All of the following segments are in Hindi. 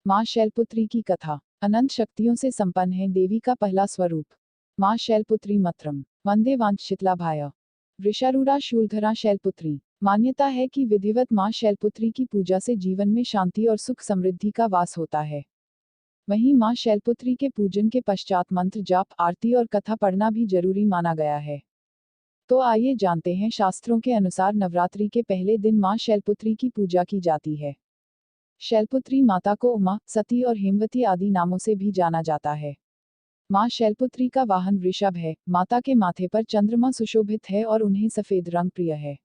माँ शैलपुत्री की कथा। अनंत शक्तियों से संपन्न है देवी का पहला स्वरूप। माँ शैलपुत्री मत्रम वंदे वांछितलाभाय। वृषारूढ़ा शूलधरा शैलपुत्री। मान्यता है कि विधिवत माँ शैलपुत्री की पूजा से जीवन में शांति और सुख समृद्धि का वास होता है। वहीं माँ शैलपुत्री के पूजन के पश्चात मंत्र जाप, आरती और कथा पढ़ना भी जरूरी माना गया है। तो आइए जानते हैं, शास्त्रों के अनुसार नवरात्रि के पहले दिन माँ शैलपुत्री की पूजा की जाती है। शैलपुत्री माता को उमा, सती और हेमवती आदि नामों से भी जाना जाता है। माँ शैलपुत्री का वाहन वृषभ है। माता के माथे पर चंद्रमा सुशोभित है और उन्हें सफेद रंग प्रिय है।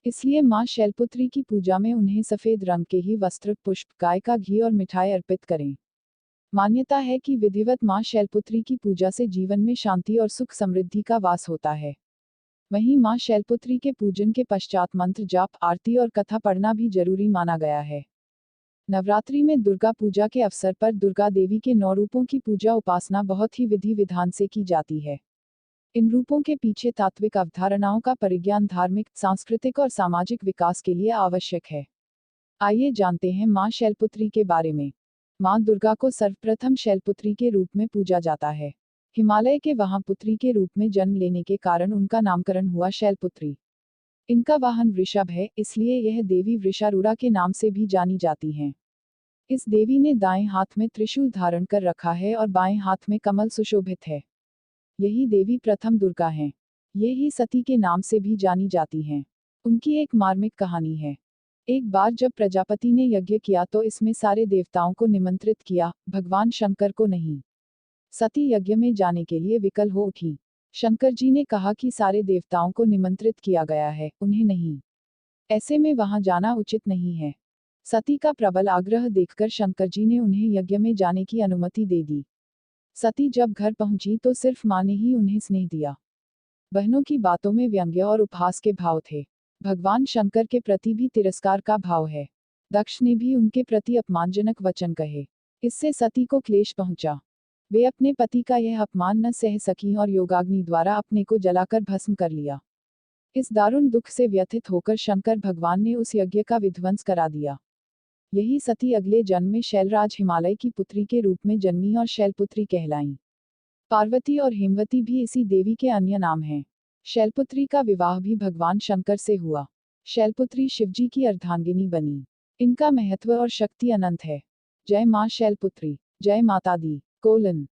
इसलिए माँ शैलपुत्री की पूजा में उन्हें सफेद रंग के ही वस्त्र, पुष्प, गाय का घी और मिठाई अर्पित करें। मान्यता है कि विधिवत माँ शैलपुत्री की पूजा से जीवन में शांति और सुख समृद्धि का वास होता है। वहीं माँ शैलपुत्री के पूजन के पश्चात मंत्र जाप, आरती और कथा पढ़ना भी जरूरी माना गया है। नवरात्रि में दुर्गा पूजा के अवसर पर दुर्गा देवी के 9 रूपों की पूजा उपासना बहुत ही विधि विधान से की जाती है। इन रूपों के पीछे तात्विक अवधारणाओं का परिज्ञान धार्मिक, सांस्कृतिक और सामाजिक विकास के लिए आवश्यक है। आइए जानते हैं माँ शैलपुत्री के बारे में। माँ दुर्गा को सर्वप्रथम शैलपुत्री के रूप में पूजा जाता है। हिमालय के वहां पुत्री के रूप में जन्म लेने के कारण उनका नामकरण हुआ शैलपुत्री। इनका वाहन वृषभ है, इसलिए यह देवी वृषारूढ़ा के नाम से भी जानी जाती हैं। इस देवी ने दाएं हाथ में त्रिशूल धारण कर रखा है और बाएं हाथ में कमल सुशोभित है। यही देवी प्रथम दुर्गा हैं। ये ही सती के नाम से भी जानी जाती हैं। उनकी एक मार्मिक कहानी है। एक बार जब प्रजापति ने यज्ञ किया तो इसमें सारे देवताओं को निमंत्रित किया, भगवान शंकर को नहीं। सती यज्ञ में जाने के लिए विकल हो उठी। शंकर जी ने कहा कि सारे देवताओं को निमंत्रित किया गया है, उन्हें नहीं। ऐसे में वहां जाना उचित नहीं है। सती का प्रबल आग्रह देखकर शंकर जी ने उन्हें यज्ञ में जाने की अनुमति दे दी। सती जब घर पहुंची तो सिर्फ मां ने ही उन्हें स्नेह दिया। बहनों की बातों में व्यंग्य और उपहास के भाव थे। भगवान शंकर के प्रति भी तिरस्कार का भाव है। दक्ष ने भी उनके प्रति अपमानजनक वचन कहे। इससे सती को क्लेश पहुंचा। वे अपने पति का यह अपमान न सह सकीं और योगाग्नि द्वारा अपने को जलाकर भस्म कर लिया। इस दारुण दुख से व्यथित होकर शंकर भगवान ने उस यज्ञ का विध्वंस करा दिया। यही सती अगले जन्म में शैलराज हिमालय की पुत्री के रूप में जन्मी और शैलपुत्री कहलाईं। पार्वती और हेमवती भी इसी देवी के अन्य नाम हैं। शैलपुत्री का विवाह भी भगवान शंकर से हुआ। शैलपुत्री शिवजी की अर्धांगिनी बनी। इनका महत्व और शक्ति अनंत है। जय मां शैलपुत्री। जय माता दी। कोलन।